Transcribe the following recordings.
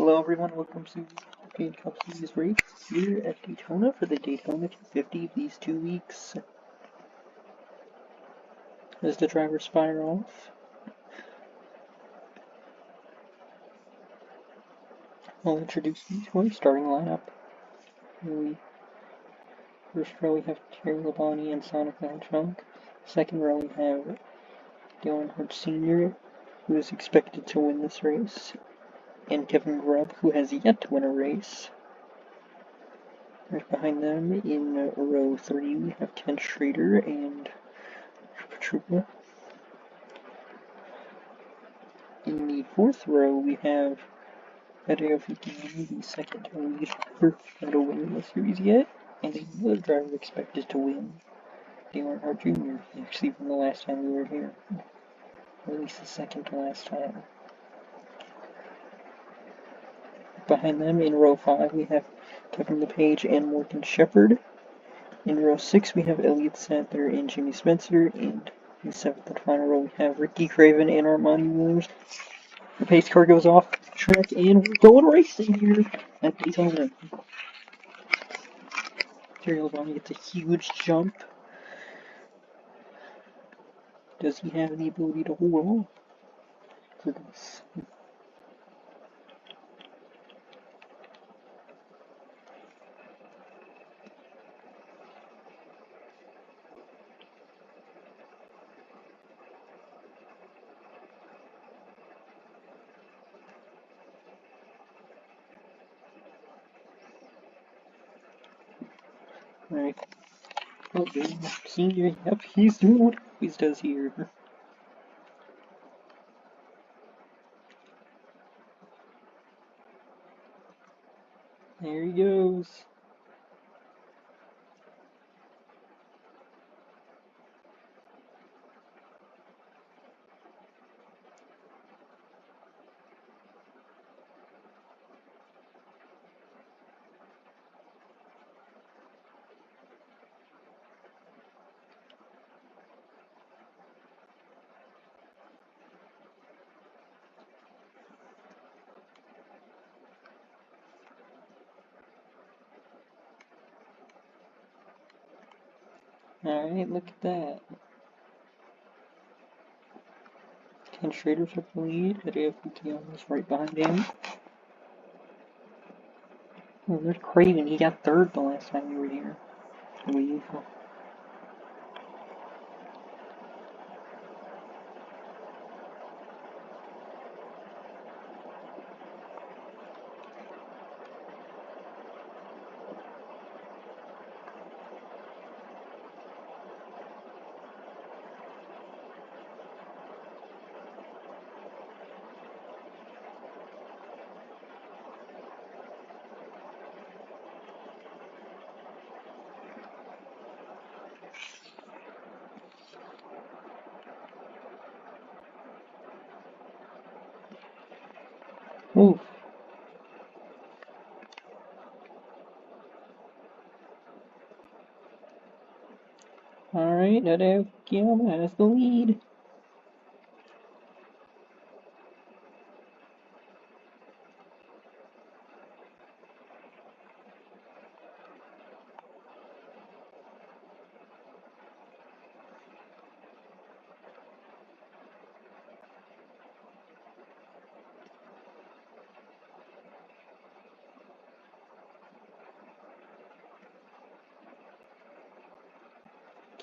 Hello everyone, welcome to the Koopafan Cup Series race here at Daytona for the Daytona 250 these 2 weeks. As the drivers fire off, I'll introduce you to our starting lineup. First row we have Terry Labonte and Sonic the Hedgehog. Second row we have Dale Earnhardt Sr., who is expected to win this race, and Kevin Grubb, who has yet to win a race. Right behind them, in row 3, we have Ken Schrader and Trooper. In the 4th row, we have Hideo Fukuyama, the second lead driver, not a winner in the series yet, and another driver expected to win, Dale Earnhardt Jr., actually from the last time we were here, or at least the second to last time. Behind them, in row 5, we have Kevin LePage and Morgan Shepherd. In row 6, we have Elliott Sadler and Jimmy Spencer, and in the 7th and final row, we have Ricky Craven and Armani Williams. The pace car goes off track, and we're going racing here at Daytona. Terry Labonte gets a huge jump. Does he have the ability to hold on for this? Alright. Oh, Senior, yep, he's doing what he always does here. There he goes. Alright, look at that. Ken Schrader took the lead. Hideo Fukuyama's right behind him. Oh, there's Craven. He got 3rd the last time we were here. I believe. Oof. Alright, Hideo Fukuyama has the lead.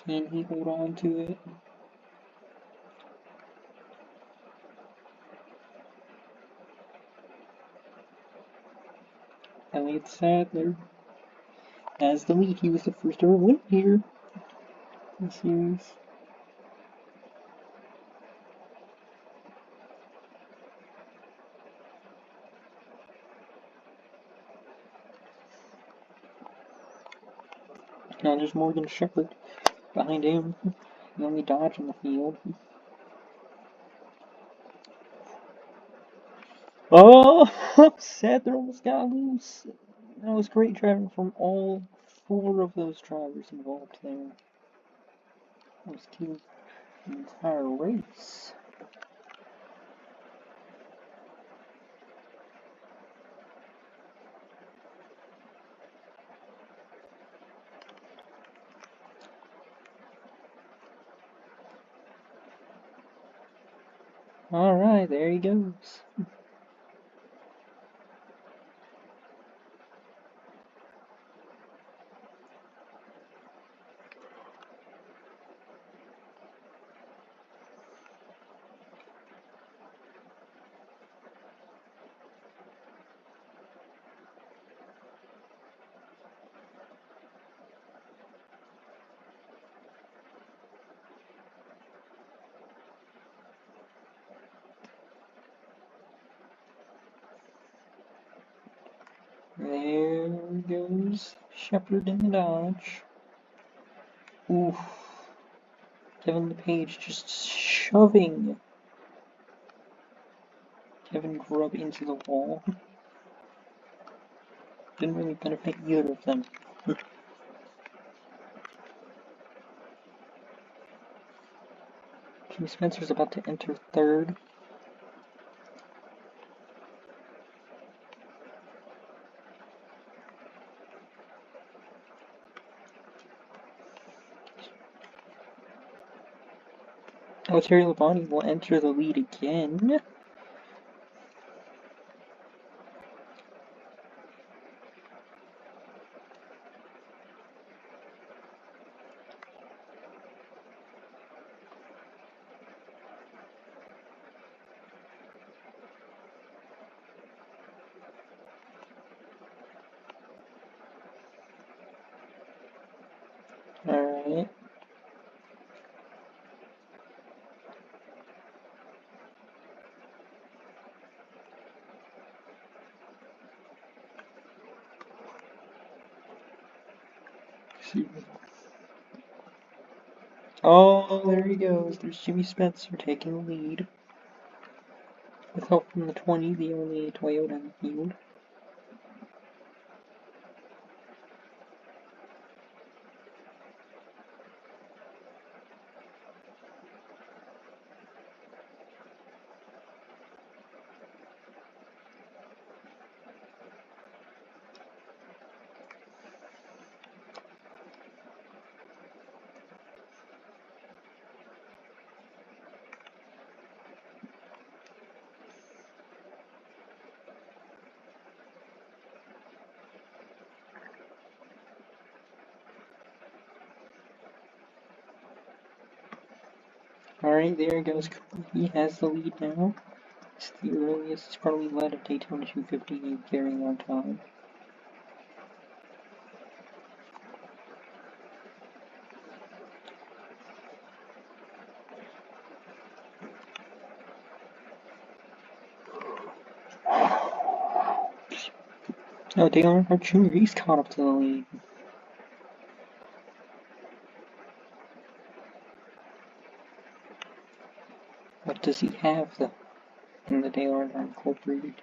Can he hold on to it? Elliott Sadler has the lead. He was the first ever win here in the series. Now there's Morgan Shepherd behind him. The only Dodge in the field. Oh, Sadler almost got loose. That was great driving from all 4 of those drivers involved there. That was killed the entire race. Alright, there he goes. There goes Shepard in the Dodge. Oof. Kevin LePage just shoving Kevin Grubb into the wall. Didn't really benefit either of them. Jimmy Spencer's about to enter third. Oh, Terry Labonte will enter the lead again. Alright. Oh, there he goes. There's Jimmy Spencer taking the lead. With help from the 20, the only Toyota in the field. Alright, there goes Cooper. He has the lead now. It's the earliest, probably led of Daytona 250 in a very long time. Oh, Dale Earnhardt Jr., he's caught up to the lead. What does he have, though, in the Dale Earnhardt Incorporated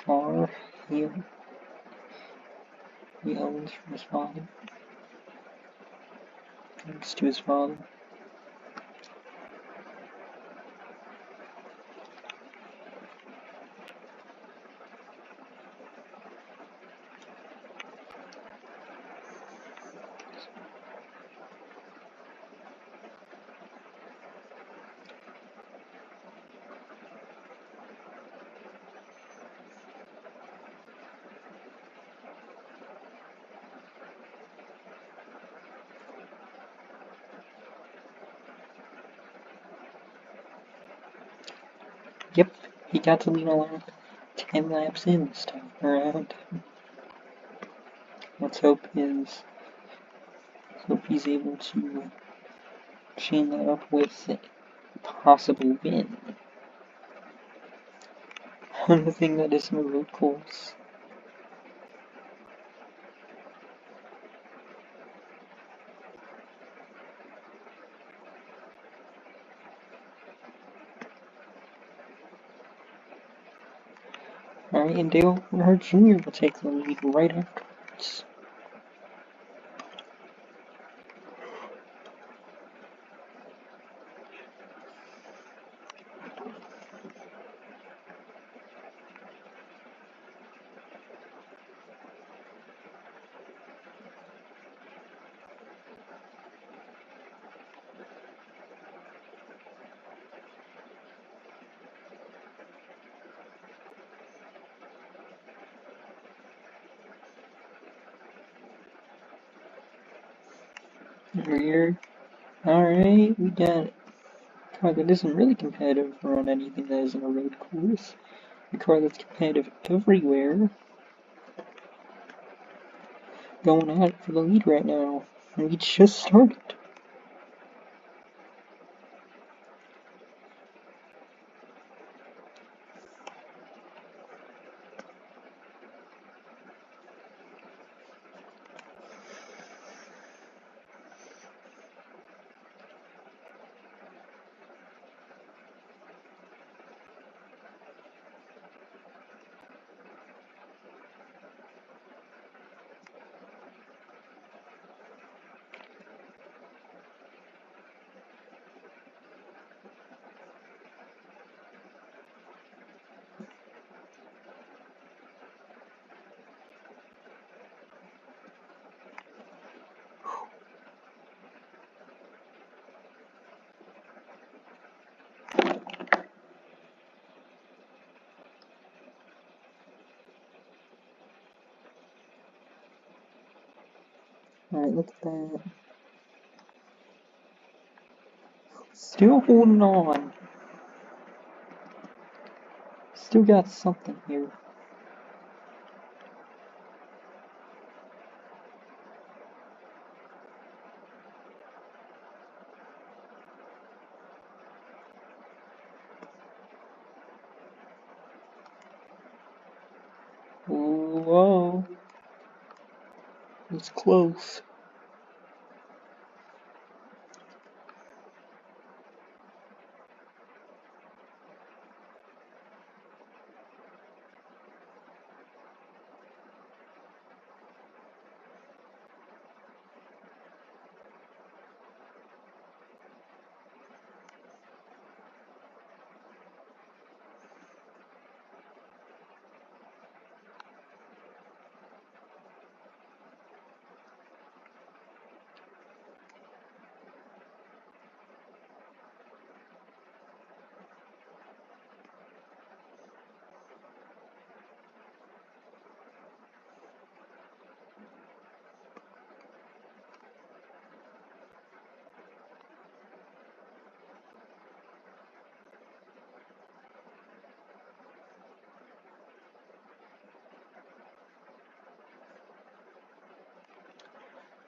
car? He owns from his father. Thanks to his father. Yep, he got to lead a lap 10 laps in this time around. Let's hope he's able to chain that up with a possible win on the thing that isn't a road course. Alright, and Dale Earnhardt Jr. will take the lead right afterwards. Rear. Alright, we got a car that isn't really competitive on anything that isn't a road course. A car that's competitive everywhere. Going at it for the lead right now. We just started. Alright, look at that. Still holding on. Still got something here. Whoa. It's close.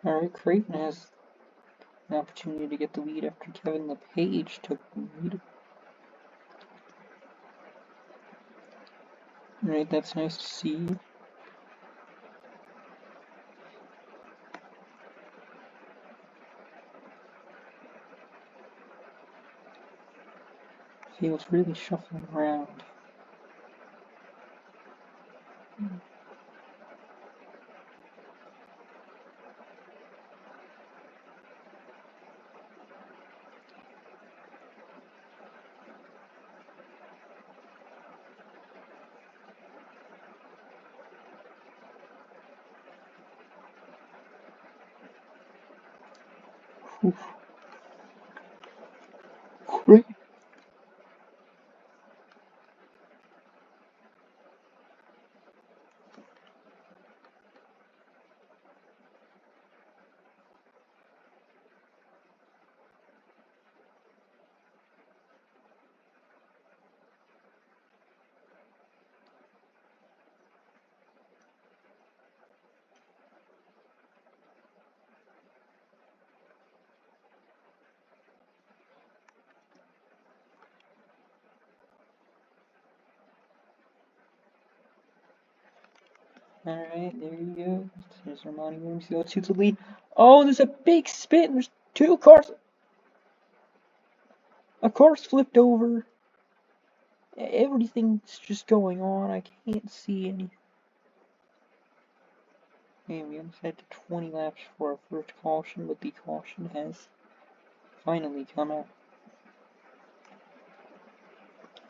Alright, Creighton has an opportunity to get the lead after Kevin LePage took the lead. Alright, that's nice to see. Feels really shuffling around. Oof. Right. Alright, there you go. There's Armani Williams. He goes to the lead. Oh, there's a big spin. There's two cars. A car's flipped over. Everything's just going on. I can't see anything. Okay, we almost had to 20 laps for our first caution, but the caution has finally come out.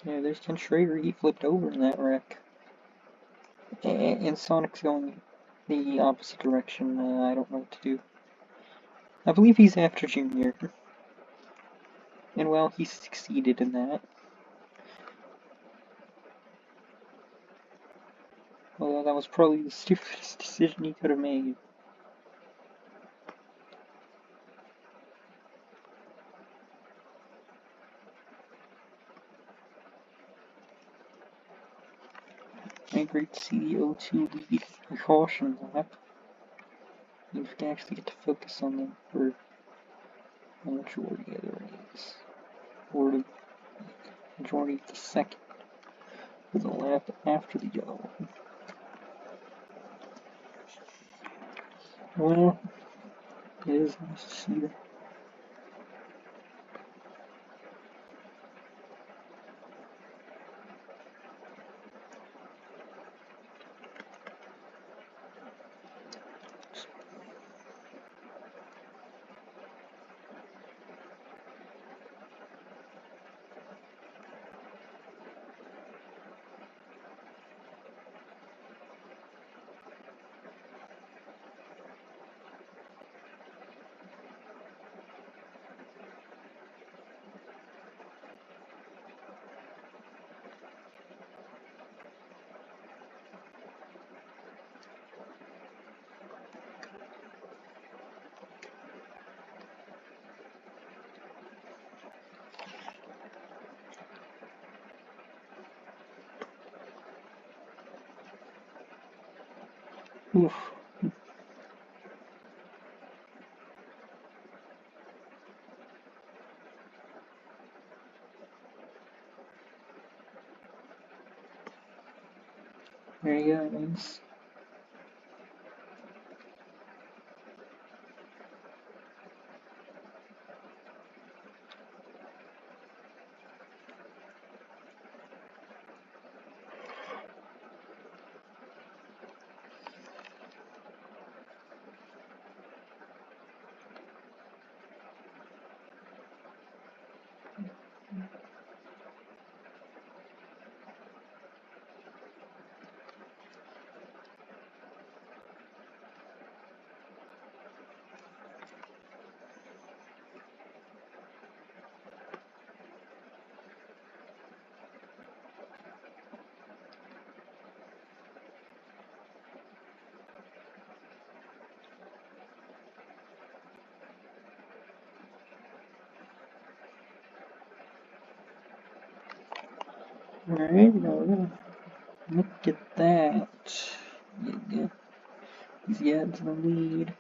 Yeah, there's Ken Schrader. He flipped over in that wreck. And Sonic's going the opposite direction. I don't know what to do. I believe he's after Junior. And well, he succeeded in that. Although that was probably the stupidest decision he could have made. Okay, great to see the O2 lead a caution lap. You can actually get to focus on them for the majority of the race. Or the majority of the second for the lap after the yellow. Well, it is nice to see that. Oof. There you go, nice. Alright, now look at that. Yeah, he's getting to the lead.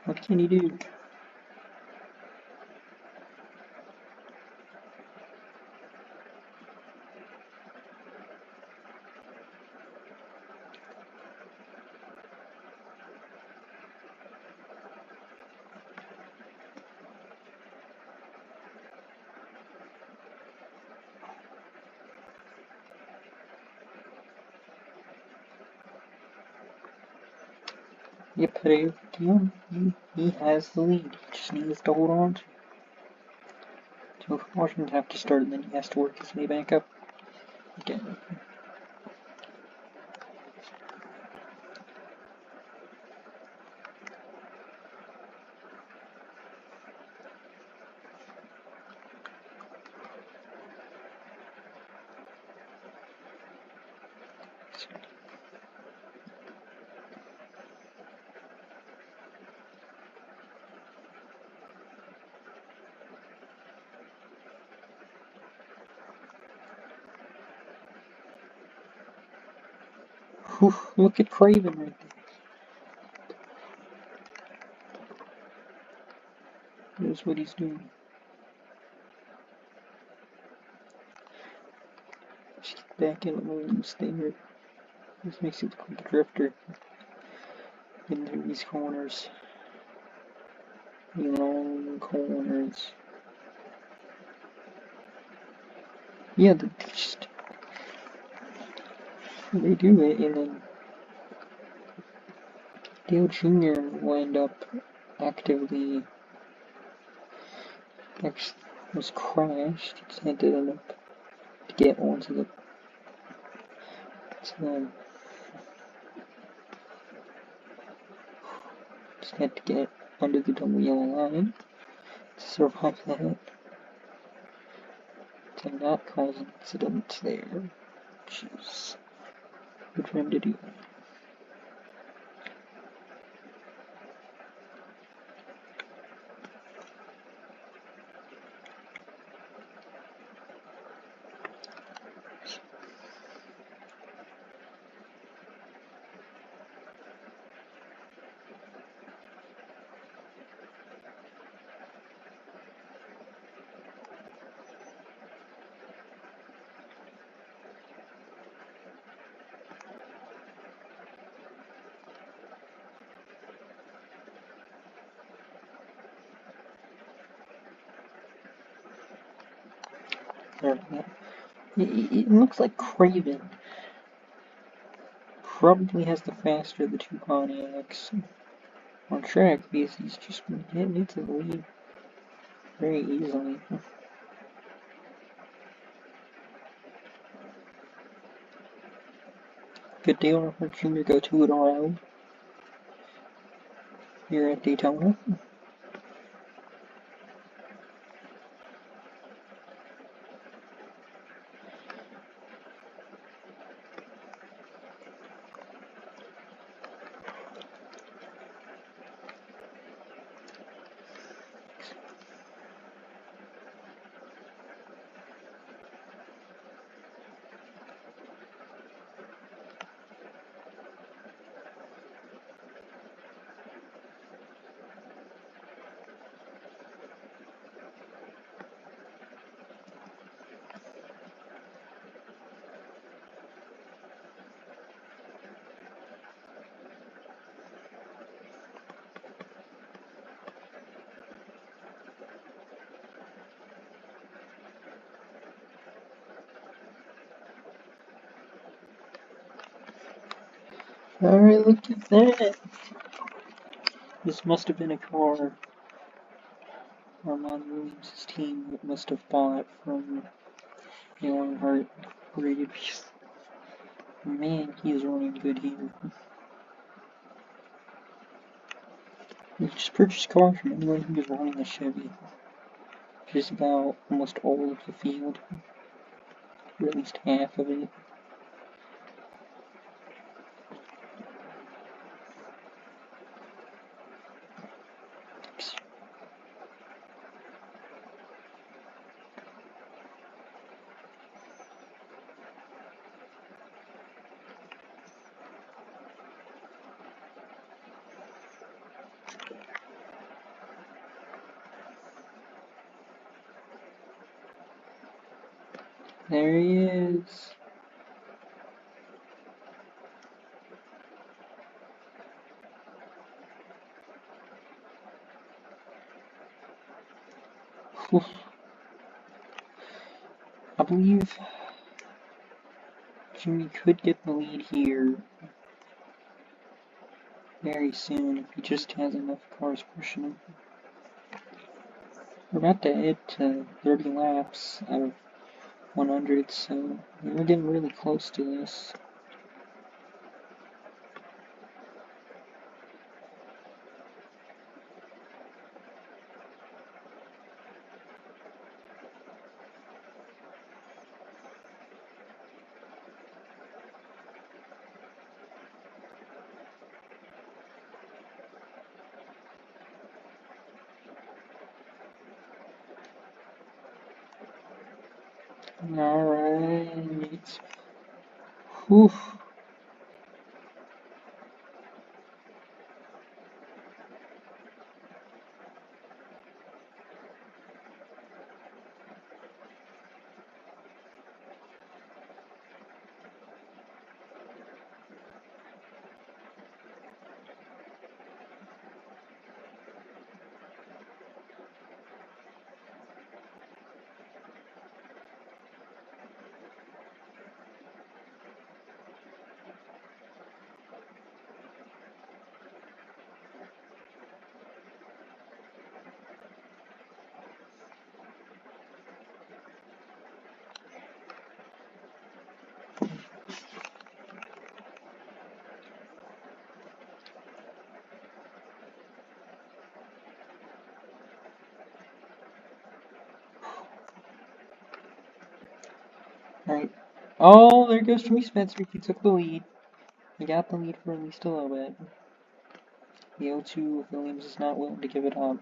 What can he do? Yep, there you go. He has the lead. He just needs to hold on to it. So Washington have to start and then he has to work his way back up again. Whew, look at Craven right there. Knows what he's doing. Just get back in the loose there. This makes it look like a drifter. Into these corners. Long corners. Yeah, they do it, and then Dale Jr. will end up actively was crashed. Just had to end up to get onto the just had to get under the double yellow line to survive that. and not cause an incident there. Jeez. Good for him to do that. It looks like Craven probably has the faster of the two Pontiacs on track because he's just been getting into the lead very easily. Good deal for Junior go 2 in a row here at Daytona. Alright, look at that. This must have been a car Armand Williams' team must have bought from Earnhardt graded. Man, he's running good here. You just purchased cars from anyone who was running a Chevy. Just about almost all of the field. Or at least half of it. There he is. I believe Jimmy could get the lead here very soon if he just has enough cars pushing him. We're about to head to 30 laps out of 100, so we're getting really close to this. Alright. Whew. Oh, there goes Jimmy Spencer. He took the lead. He got the lead for at least a little bit. The 0-2 Williams is not willing to give it up.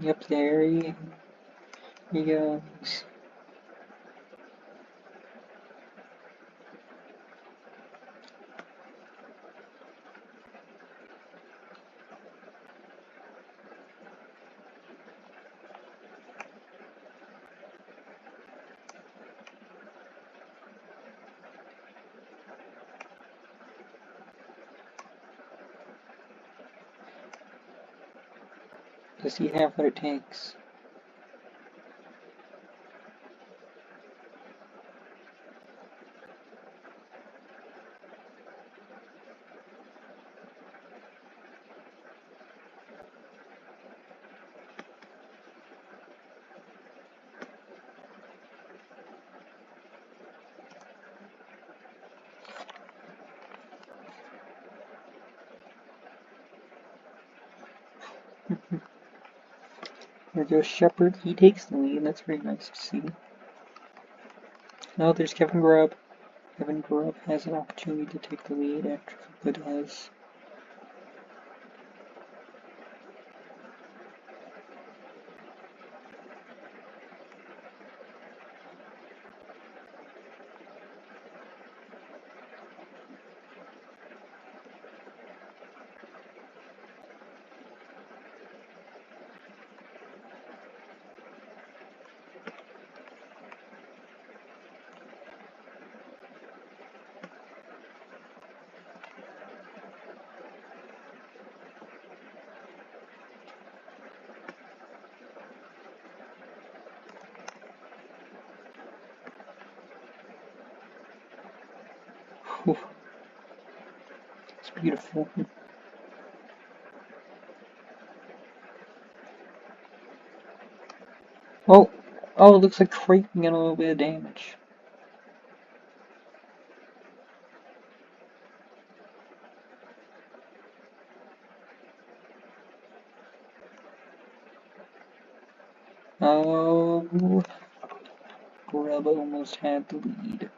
Yep, there he goes. Does he have what it takes? There goes Shepard. He takes the lead. That's very nice to see. Now there's Kevin Grubb. Kevin Grubb has an opportunity to take the lead after Good has. It's beautiful. Oh, oh, it looks like Creighton got a little bit of damage. Oh, Grubb almost had the lead.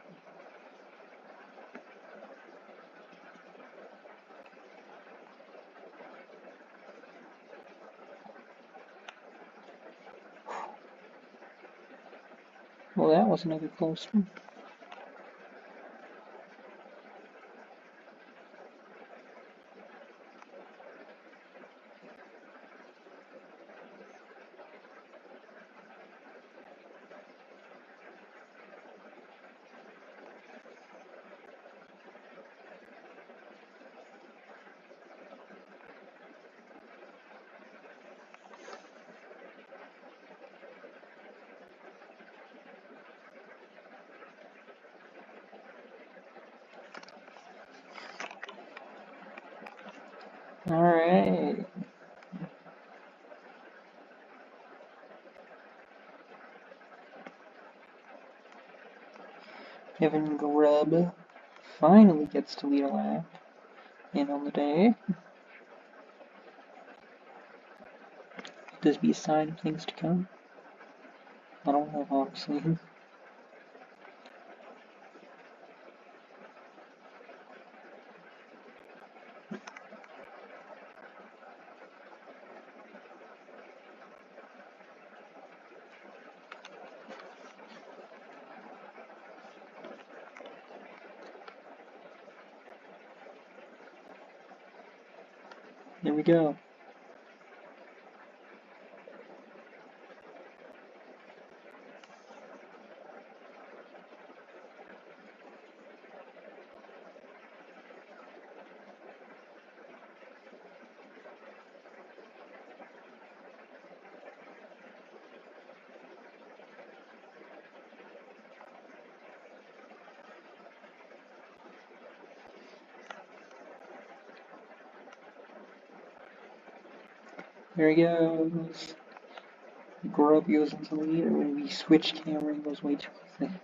Well, that was another close one. Alright. Kevin Grubb finally gets to lead a lap in on the day. Could this be a sign of things to come? I don't know, honestly. There we go. There he goes. Grub goes into the lead, and when we switch camera, he goes way too quickly.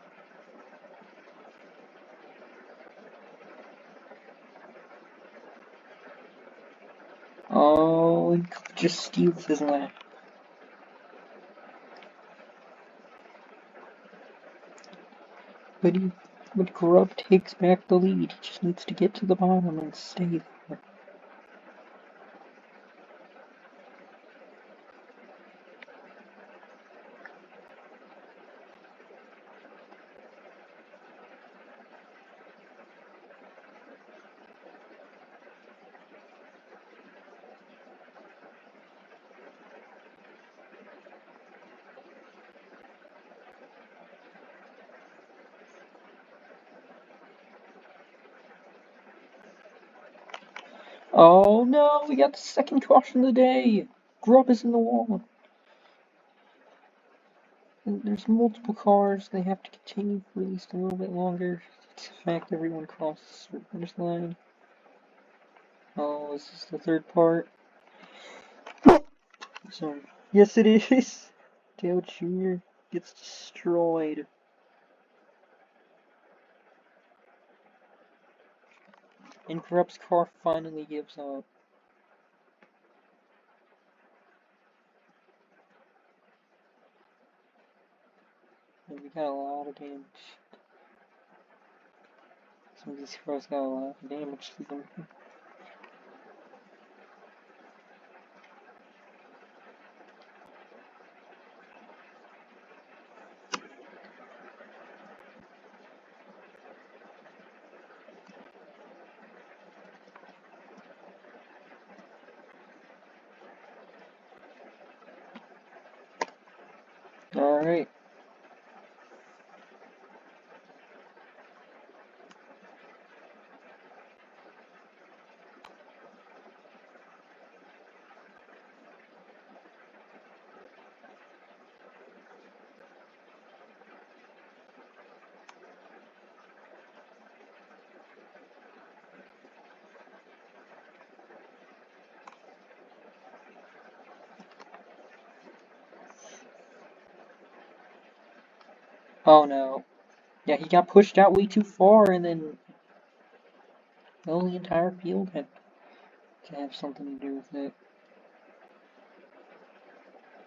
Oh, and just steals his lap. But Grub takes back the lead. He just needs to get to the bottom and stay there. Oh no, we got the second caution of the day. Grub is in the wall. And there's multiple cars. They have to continue for at least a little bit longer. It's the fact everyone crosses the finish line. Oh, is this the third part? Sorry. Yes, it is. Dale Jr. gets destroyed. And Grub's car finally gives up. And we got a lot of damage. Some of these cars got a lot of damage to them. Alright. Oh no. Yeah, he got pushed out way too far, and then well, the entire field had to have something to do with it.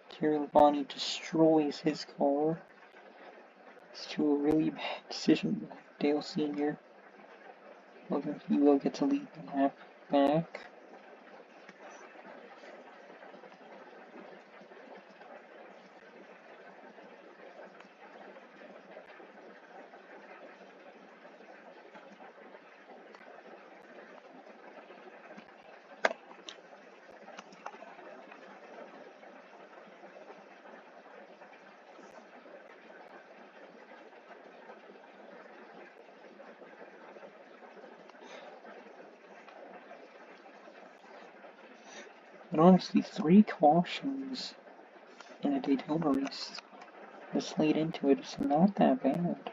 Terry Labonte destroys his car. It's to a really bad decision by Dale Sr. Whether he will get to lead the lap back. But honestly, 3 cautions in a Daytona race this late into it is not that bad.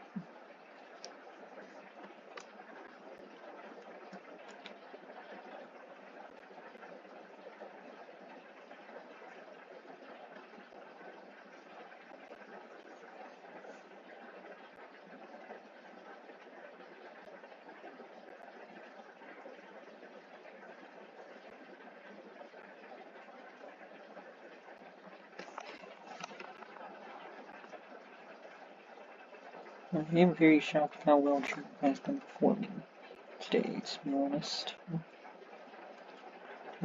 I am very shocked how well Drew has been performing today, to be honest. I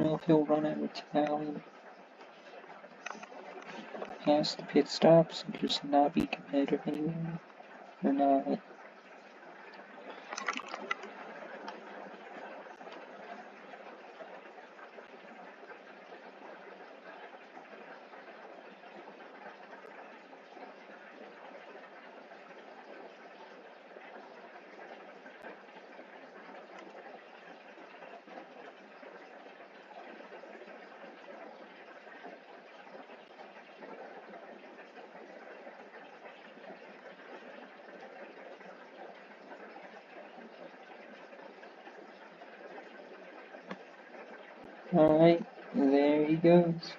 don't know if he'll run out of talent past the pit stops and just not be competitive anymore, or not. Alright, there he goes.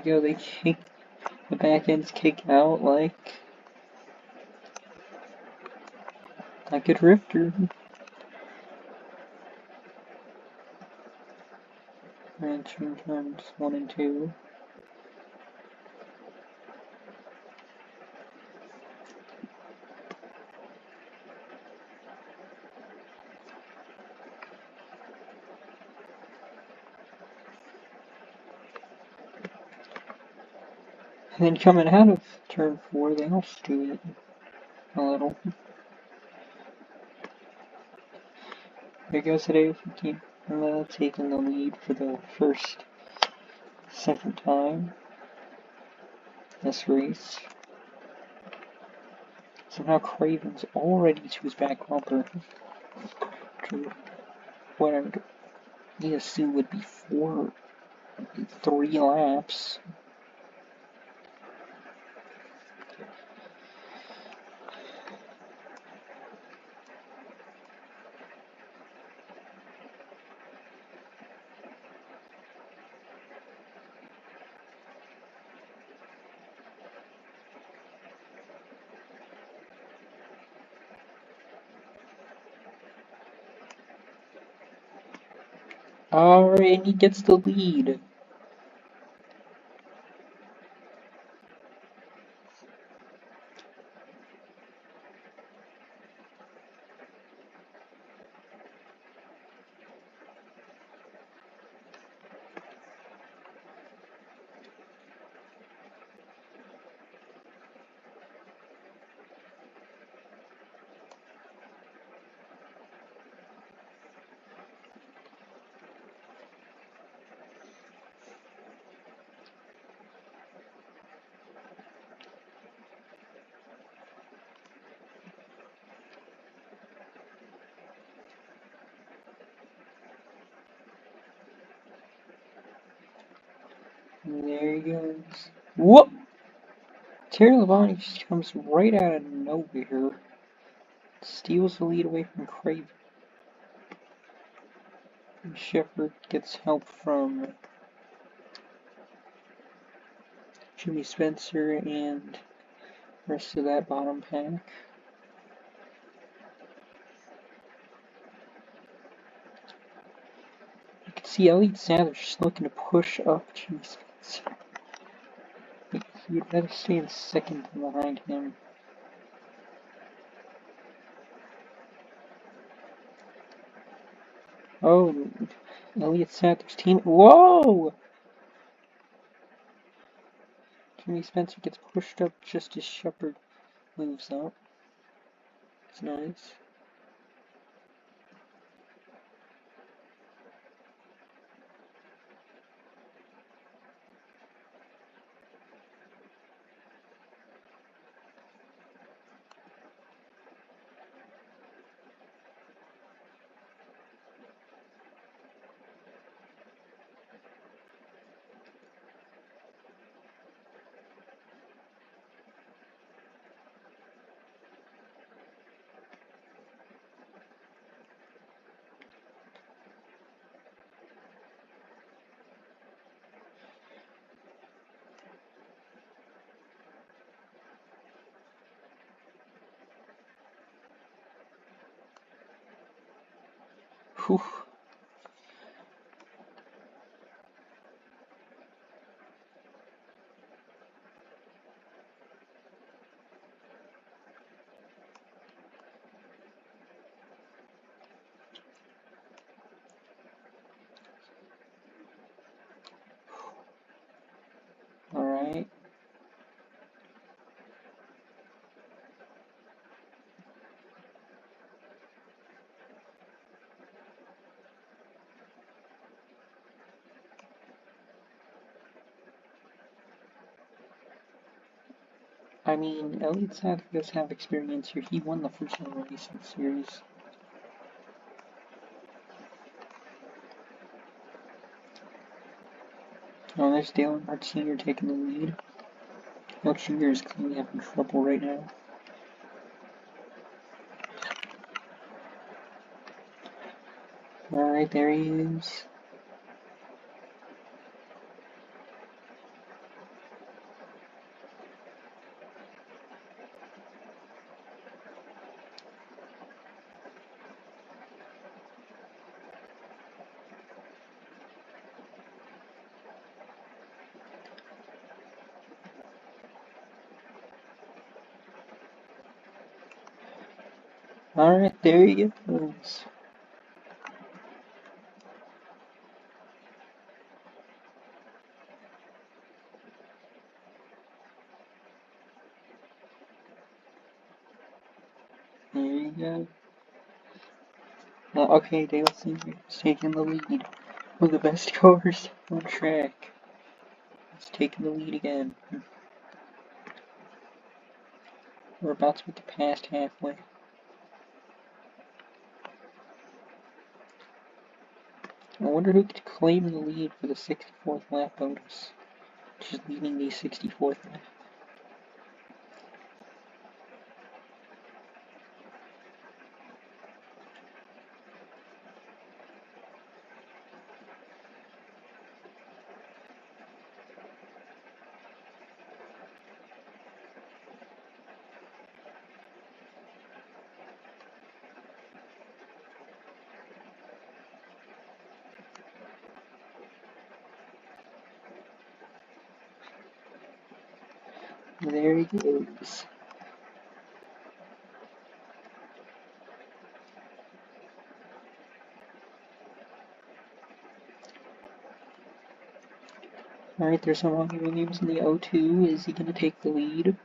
go, they kick, the back end's kick out like a drifter. Ranching turns 1 and 2. And then coming out of turn 4, they also do it a little. There goes at 8:15. Taking the lead for the second time this race. So now Craven's already to his back bumper. To what I would assume would be 3 laps. Alright, and he gets the lead. And there he goes. Whoop! Terry Labonte just comes right out of nowhere. Steals the lead away from Craven. And Shepard gets help from Jimmy Spencer and the rest of that bottom pack. You can see Elliott Sadler just looking to push up Jimmy Spencer. He would better stay in second from behind him. Oh, Elliott Sadler's team. Whoa! Jimmy Spencer gets pushed up just as Shepard moves up. It's nice. Whew. Alright. I mean, Elliott Sadler does have experience here. He won the first ever race in the series. Oh, there's Dale Earnhardt Sr. taking the lead. Dale Jr. is clearly having trouble right now. Alright, there he is. Alright, there he goes. There you go. Okay, Dale Senior is taking the lead. One of the best cars on track. He's taking the lead again. We're about to get past halfway. I wonder who could claim the lead for the 64th lap bonus. Just leading the 64th lap. There he goes. Alright, there's Ronnie Williams in the O2. Is he going to take the lead?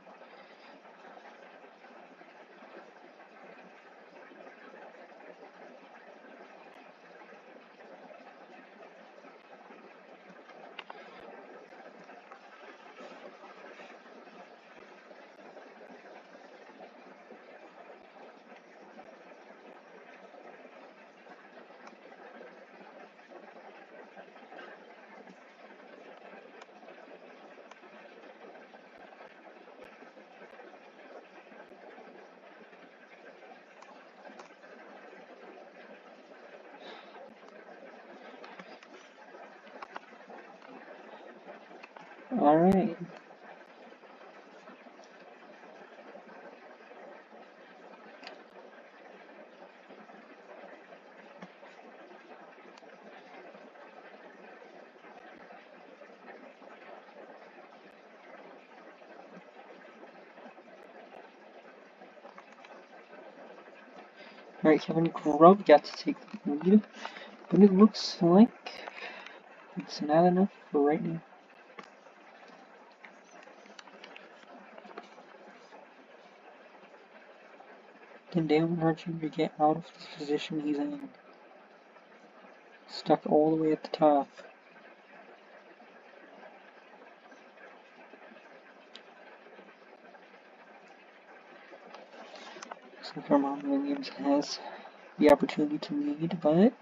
Alright. Alright, Kevin Grubb got to take the lead, but it looks like it's not enough for right now. Can Dale Earnhardt Jr. get out of the position he's in? Stuck all the way at the top. So Ronnie Williams has the opportunity to lead, but,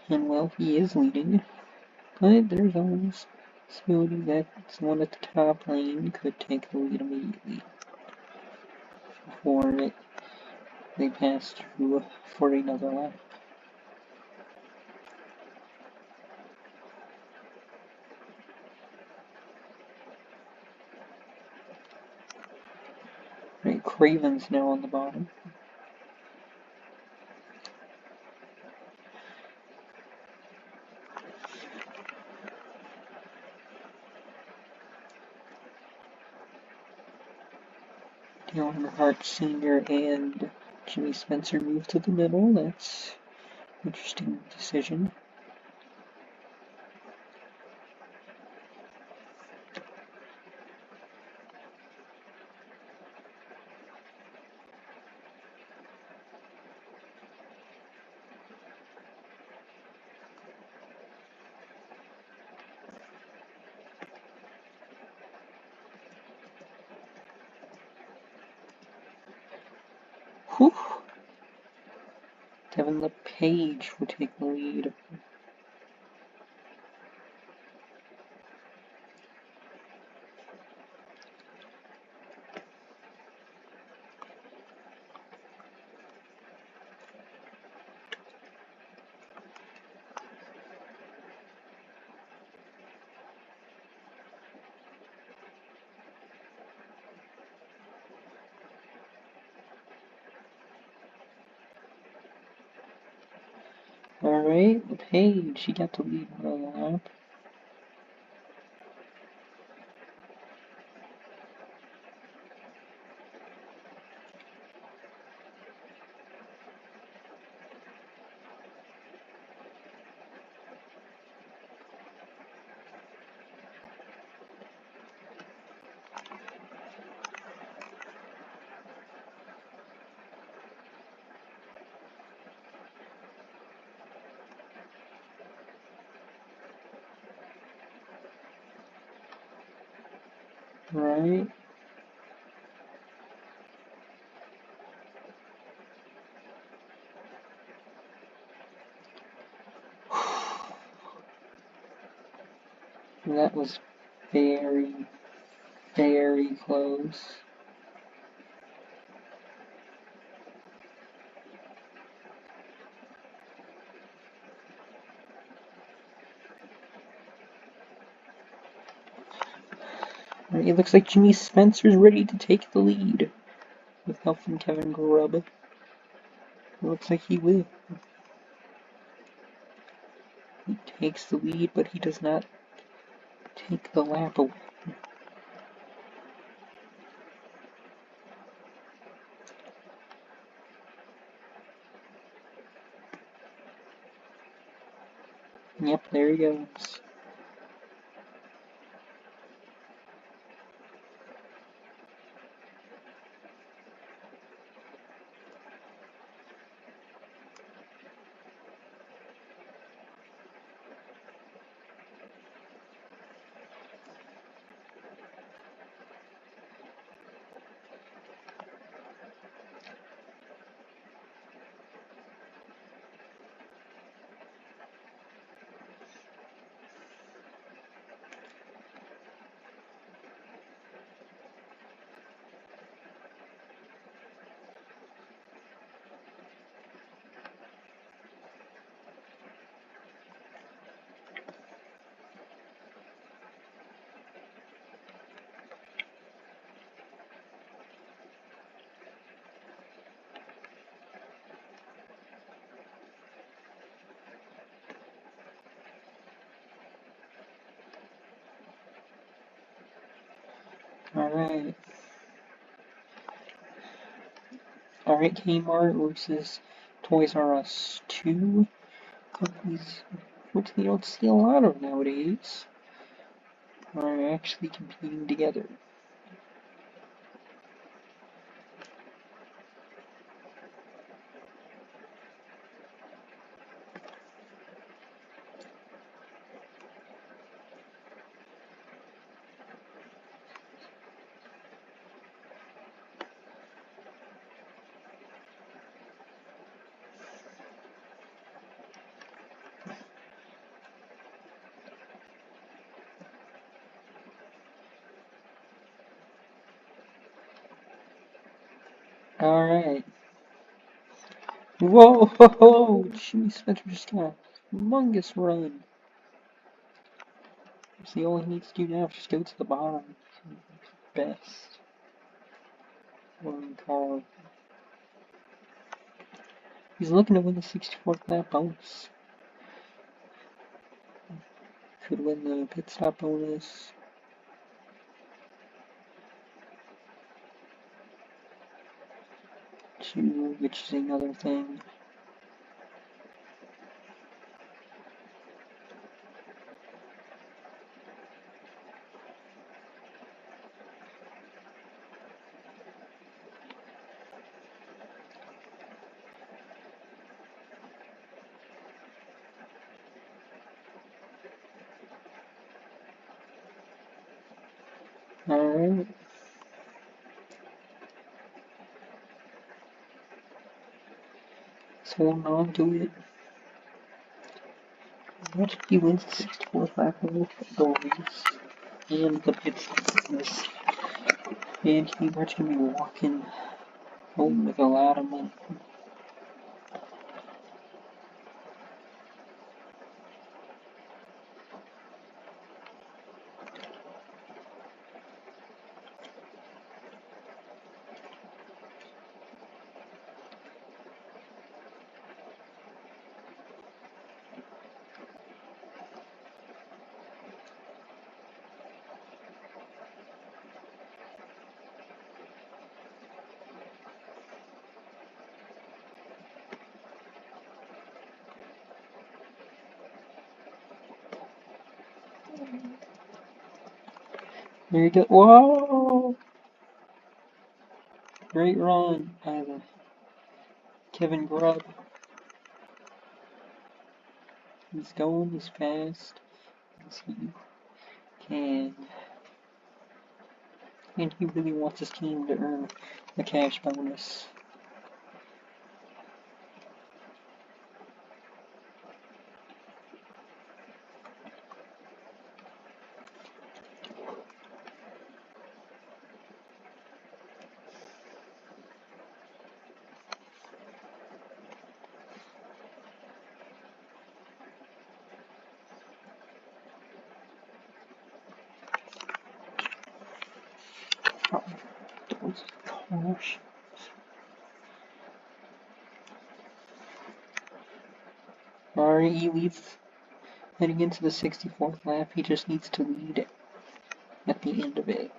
and well, he is leading, but there's always a possibility that someone at the top lane could take the lead immediately before they pass through for another lap. Right, Craven's now on the bottom. Dale Earnhardt Sr. and Jimmy Spencer move to the middle. That's an interesting decision. Whew. Devin LePage will take the lead. Alright, LePage, he got the lead on the lap. Right. That was very, very close. Right, it looks like Jimmy Spencer's ready to take the lead with help from Kevin Grubb. It looks like he will. He takes the lead, but he does not take the lap away. Yep, there he goes. Alright. Alright, Kmart versus Toys R Us. Two companies which we don't see a lot of nowadays are actually competing together. Alright. Whoa, ho, ho. Jimmy Spencer just got a humongous run. So all he needs to do now is just go to the bottom. Best one car. He's looking to win the 64th lap bonus. Could win the pit stop bonus. Too, which is another thing. Alright. He's holding on to it. What if he wins the 64th lap bonus and the pit stop bonus? And Kmart's gonna be walking home with a lot of money. There you go. Whoa! Great run by the Kevin Grubb. He's going as fast as he can. and he really wants his team to earn the cash bonus. Oh, those cautions. Alright, he leads heading into the 64th lap. He just needs to lead at the end of it.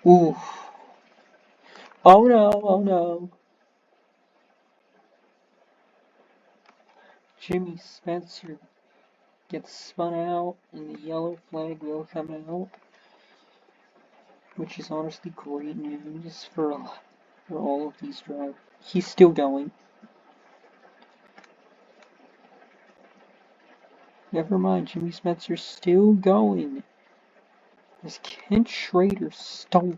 Ooh. Oh no, oh no. Jimmy Spencer gets spun out and the yellow flag will come out, which is honestly great news for all of these drivers. He's still going. Never mind, Jimmy Spencer's still going. As Kent Schrader stole.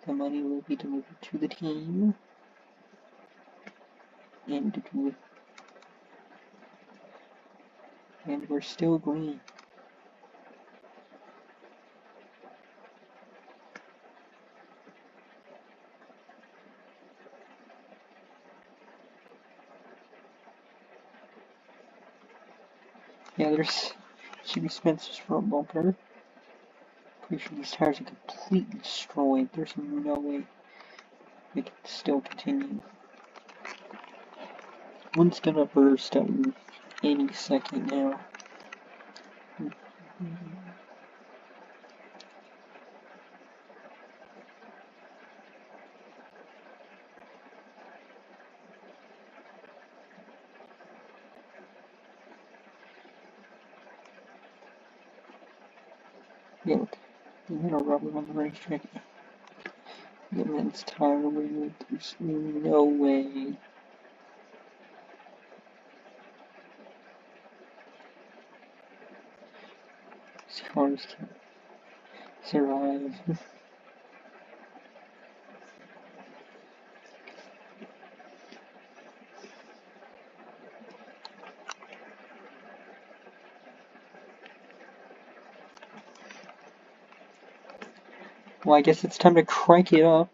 The money will be delivered to the team. And we're still green. Yeah, there's Jimmy Spencer's front bumper. Pretty sure these tires are completely destroyed. There's no way they can still continue. One's gonna burst at any second now. Yeah, look. You hit a rubber on the racetrack. The men's tire wheel. There's no way. These cars can survive. Well, I guess it's time to crank it up.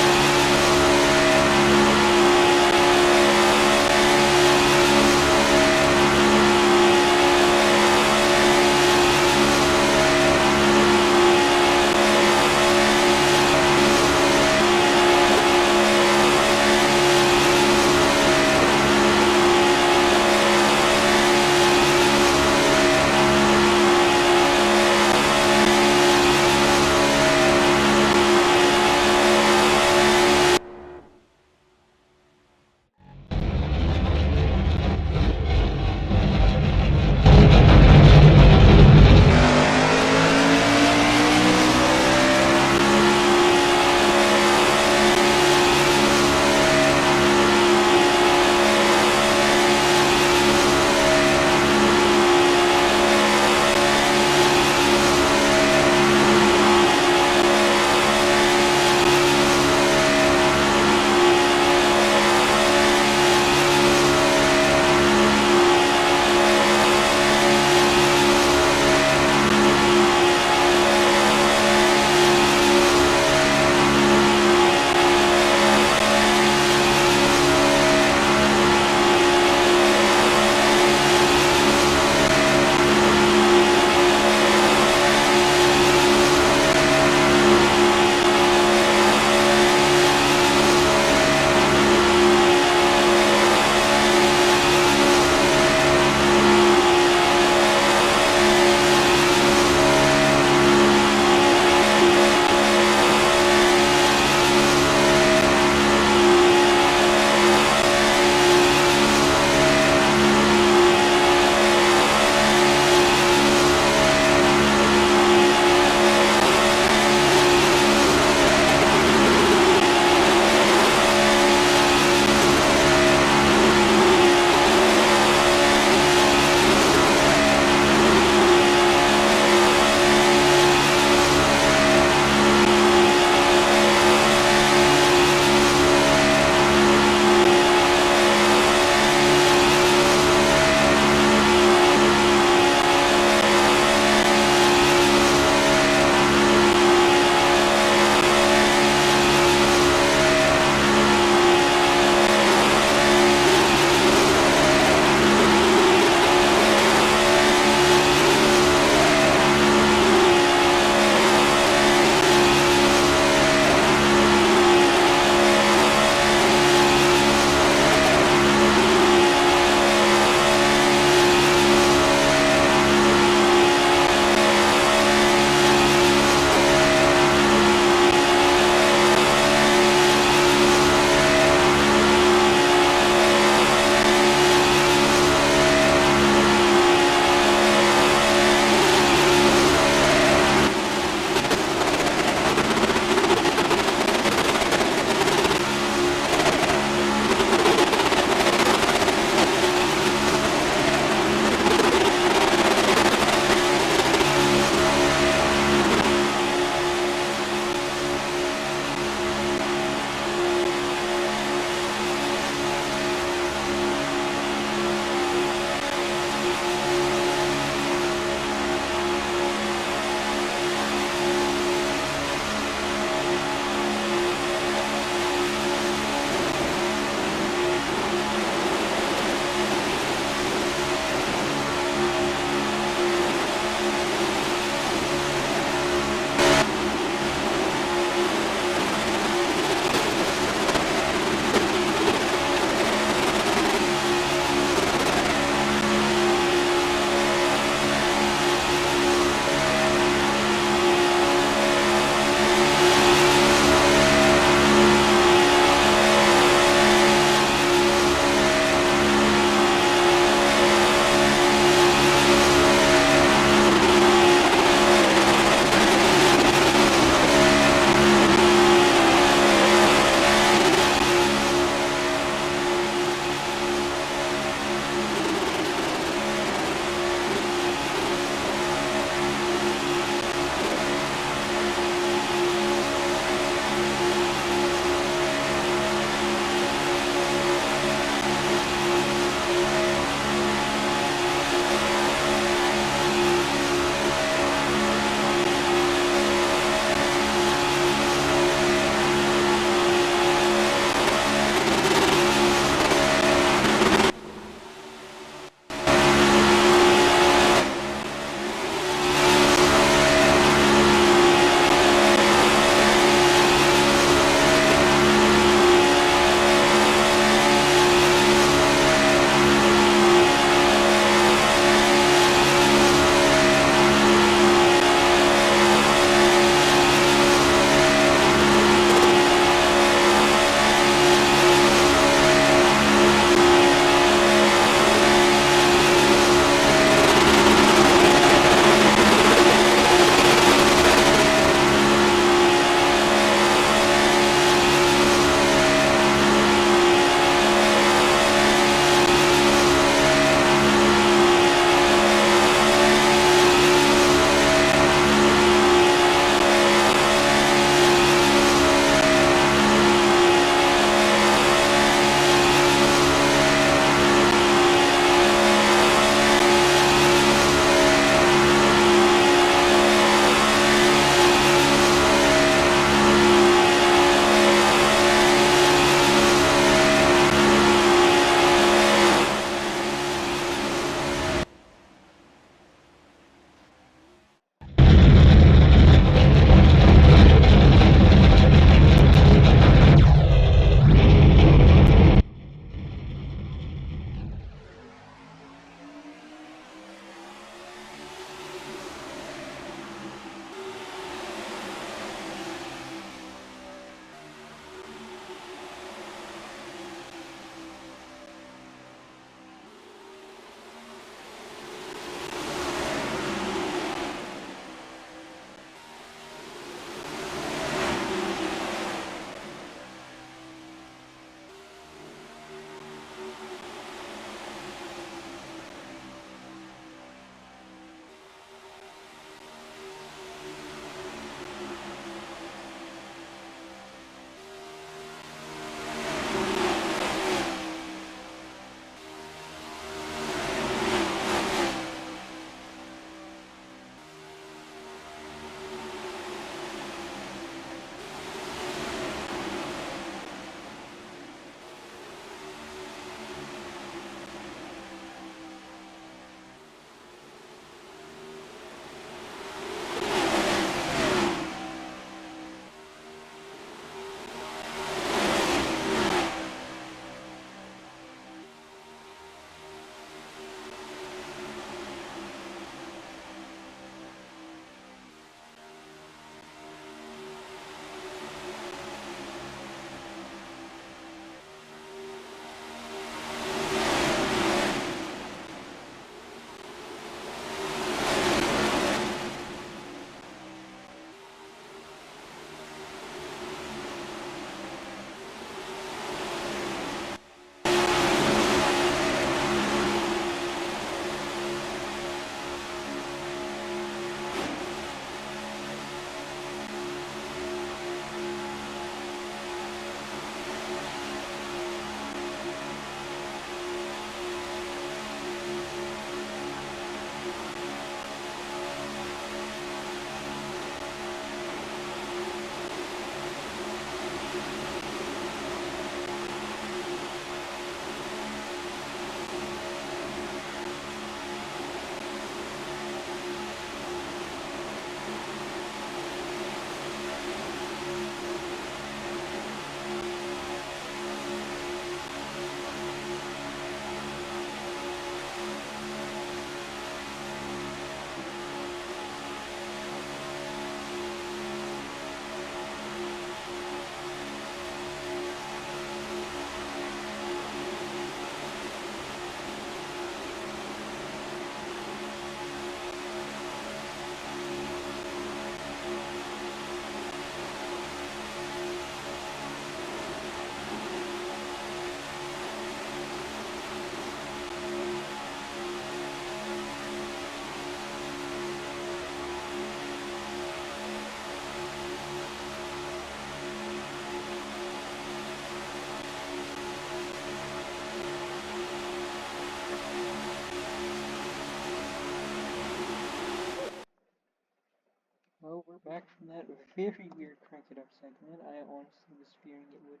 That very weird crank it up segment. I honestly was fearing it would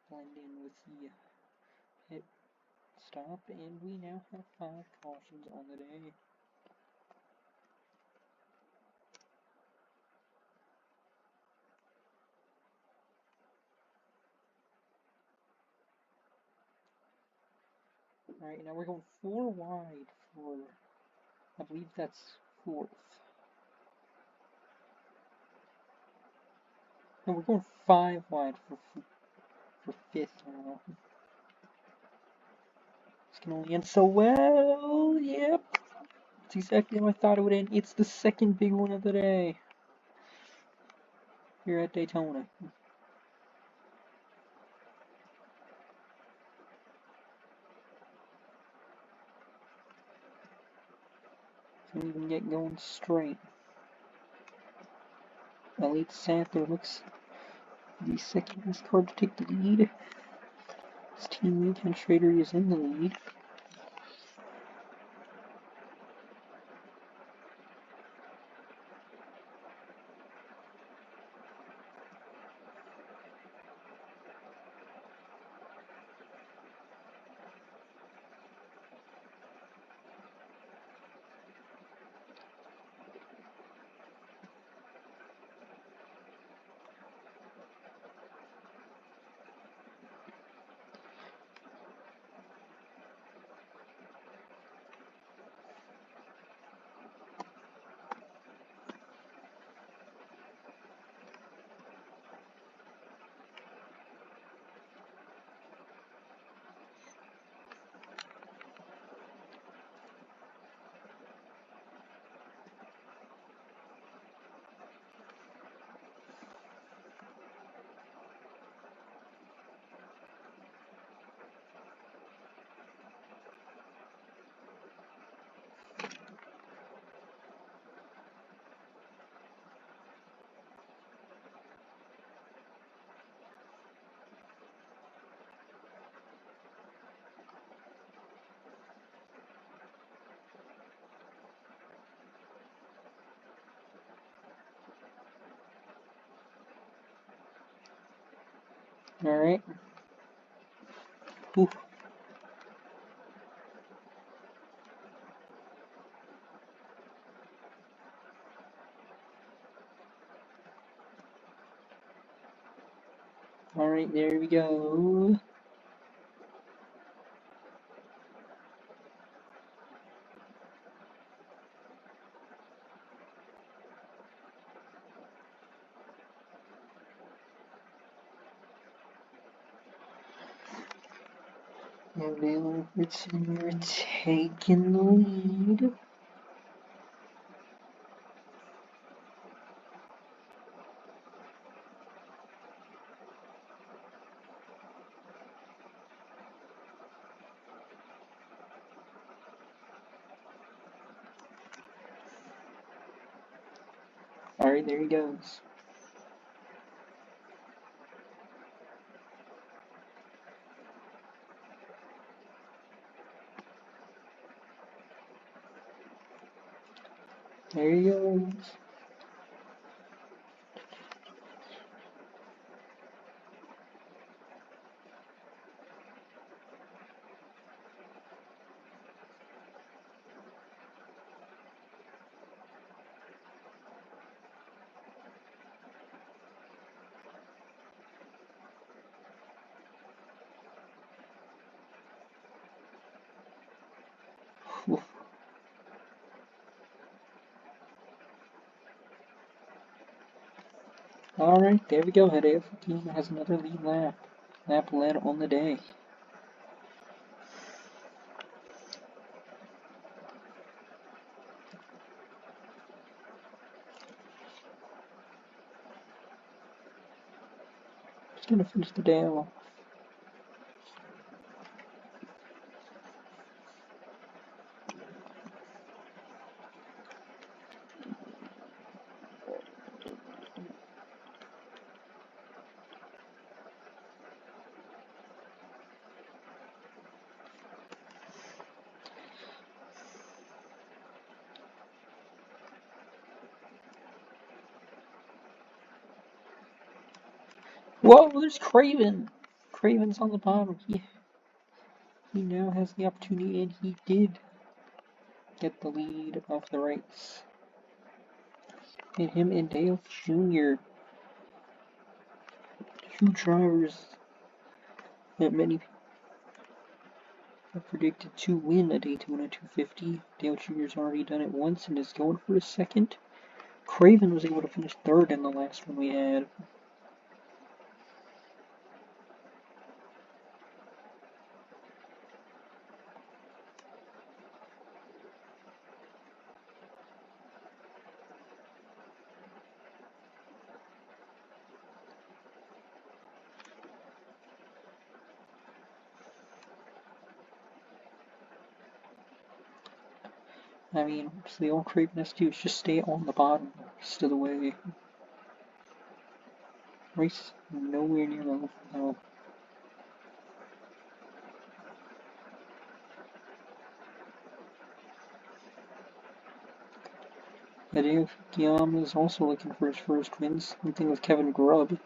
blend in with the pit stop, and we now have 5 cautions on the day. Alright, now we're going 4 wide for, I believe that's 4th. No, we're going 5 wide for 5th now. This can only end so well. Yep. It's exactly how I thought it would end. It's the second big one of the day here at Daytona. Can't even get going straight. Elite Santher looks the second best car to take the lead. His teammate Ken Schrader is in the lead. Alright. Alright, there we go. And Dale Robertson taking the lead. Alright, there he goes. There he goes. Alright, there we go. Hideo Fukuyama has another lead lap. Lap led on the day. Just gonna finish the day off. Whoa, there's Craven! Craven's on the bottom. He now has the opportunity, and he did get the lead of the race. And him and Dale Jr., two drivers that many people have predicted to win a Daytona 250. Dale Jr.'s already done it once and is going for a second. Craven was able to finish third in the last one we had. I mean, so the all Craven has to do is just stay on the bottom the rest of the way. Race nowhere near over now. Hideo Fukuyama is also looking for his first wins. Same thing with Kevin Grubb.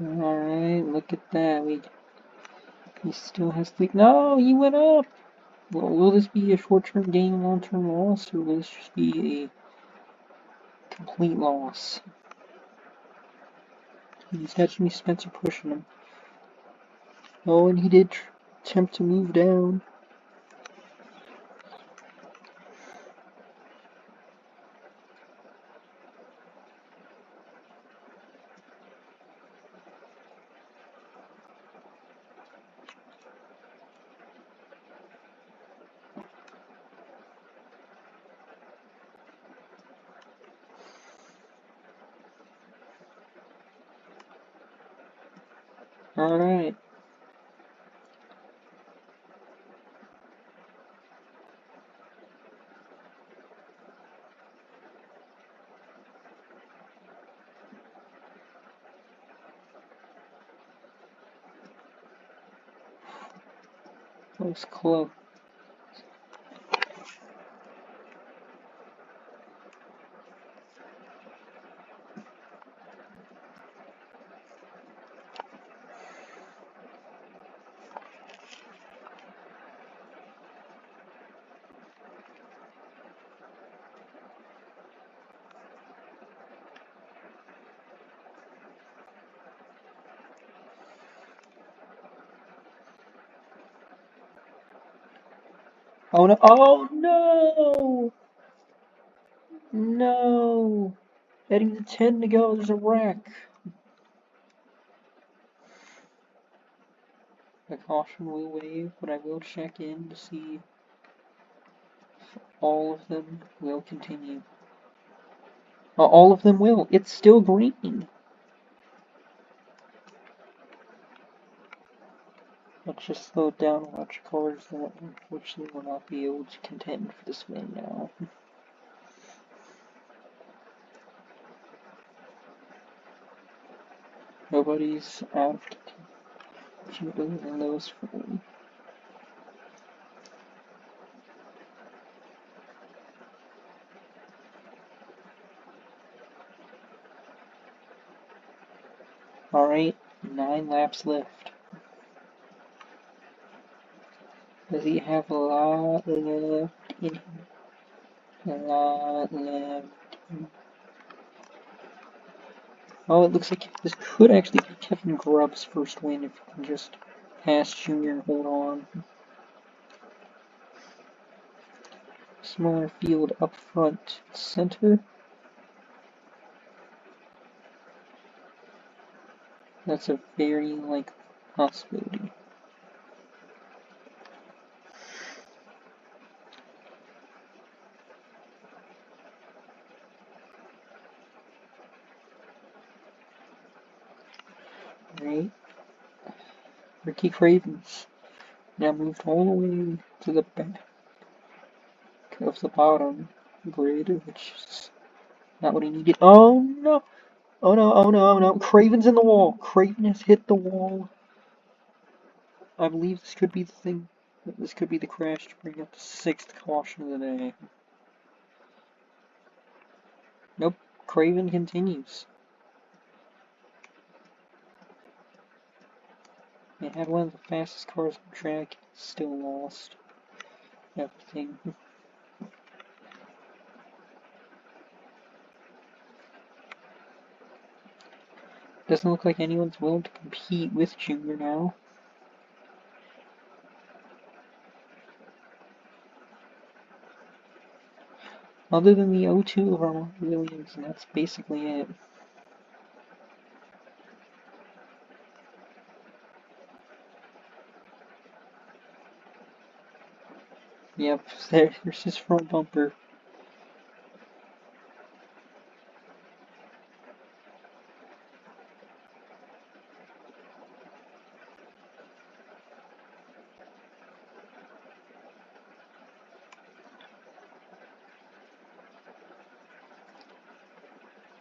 Alright, look at that. He still has to. No, he went up! Will this be a short-term gain, long-term loss, or will this just be a complete loss? He's got Jimmy Spencer pushing him. Oh, and he did attempt to move down. Alright. That was close. Oh no! Oh no! No! Heading to 10 to go, there's a wreck. The caution will wave, but I will check in to see if all of them will continue. All of them will. It's still green. Let's just slow it down and watch cars that unfortunately will not be able to contend for this win now. Nobody's out of contention in those four. Alright, 9 laps left. Does he have a lot left in him? A lot left in him. Oh, it looks like this could actually be Kevin Grubb's first win if he can just pass Junior and hold on. Smaller field up front, center. That's a very likely possibility. Right. Ricky Craven's now moved all the way to the back of the bottom grid, which is not what he needed. Oh no! Oh no, oh no, oh no. Craven's in the wall. Craven has hit the wall. I believe this could be the thing. This could be the crash to bring up the 6th caution of the day. Nope, Craven continues. They had one of the fastest cars on the track, still lost everything. Doesn't look like anyone's willing to compete with Junior now. Other than the O2 of our Williams, and that's basically it. Yep, there's his front bumper.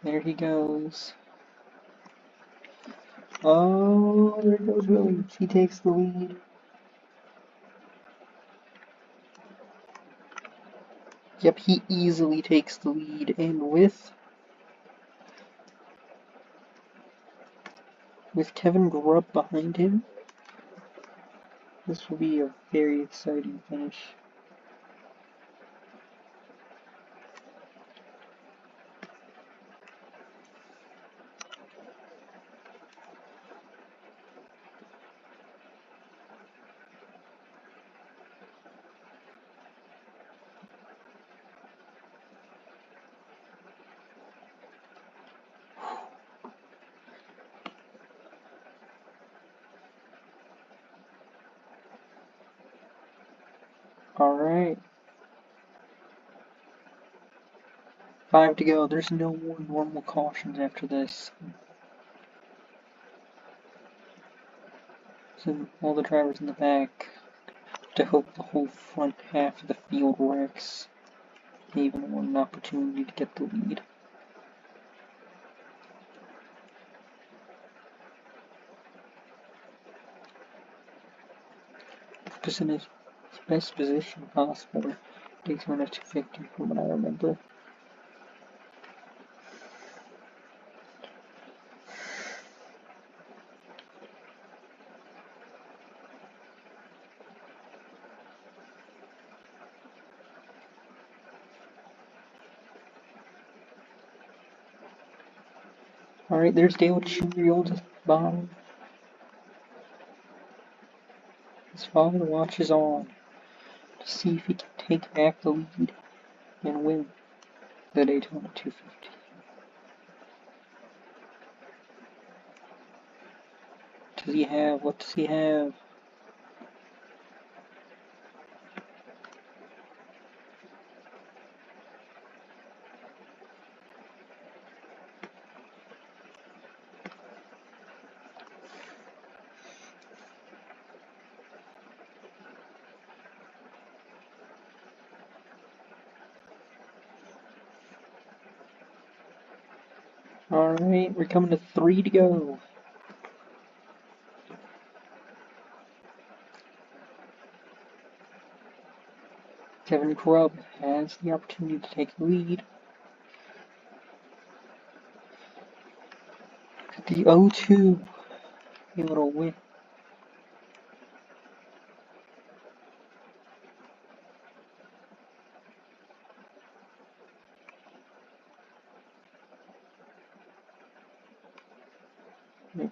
There he goes. Oh, there goes Williams. He takes the lead. Yep, he easily takes the lead, and with Kevin Grubb behind him, this will be a very exciting finish. Alright. 5 to go. There's no more normal cautions after this. So all the drivers in the back to hope the whole front half of the field wrecks. Even want an opportunity to get the lead. Just in his best position possible. Daytona 250 from what I remember. Alright, there's Dale Jr. at the bottom. His father watches on to see if he can take back the lead and win the Daytona 250. Does he have? What does he have? Alright, we're coming to 3 to go. Kevin Grubb has the opportunity to take the lead. The O2 able to win.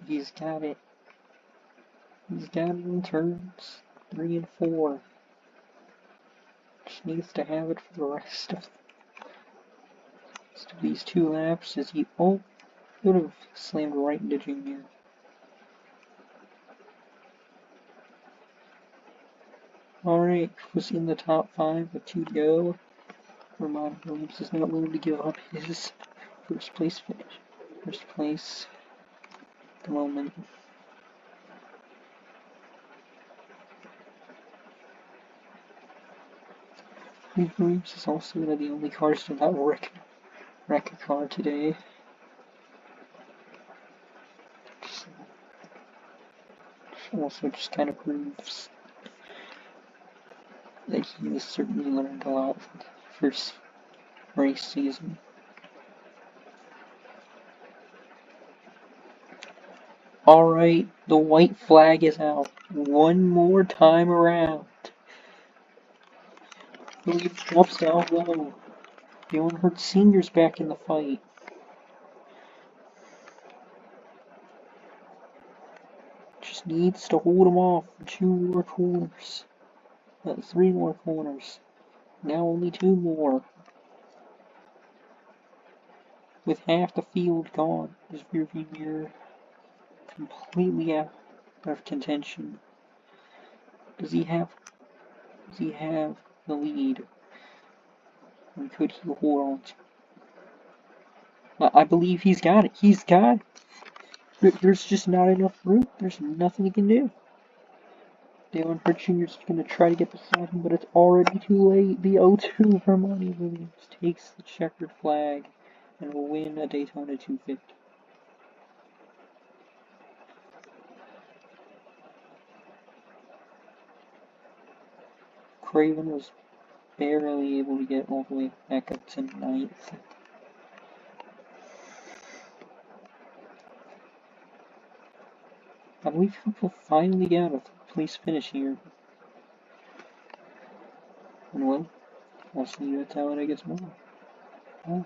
He's got it. He's got it in turns 3 and 4. Just needs to have it for the rest of these 2 laps as he would have slammed right into Junior. Alright, was in the top 5 with 2 to go. Ramon Williams is not willing to give up his first place finish. First place at the moment. Williams is also one of the only cars to not wreck a car today. also just kind of proves that he has certainly learned a lot from the first race season. Alright, the white flag is out. One more time around. The lead drops down low. Dale Earnhardt Sr.'s back in the fight. Just needs to hold him off for 2 more corners. 3 more corners. Now only 2 more. With half the field gone, his rearview mirror completely out of contention. Does he have the lead? And could he hold on to? I believe he's got it. He's got it. There's just not enough room. There's nothing he can do. Dale Earnhardt Jr. is going to try to get beside him, but it's already too late. The 0-2 Hermione Williams takes the checkered flag and will win a Daytona 250. Craven was barely able to get all the way back up to 9th. I believe he'll finally get a place finish here. And well, I'll see you at Talladega tomorrow. Bye.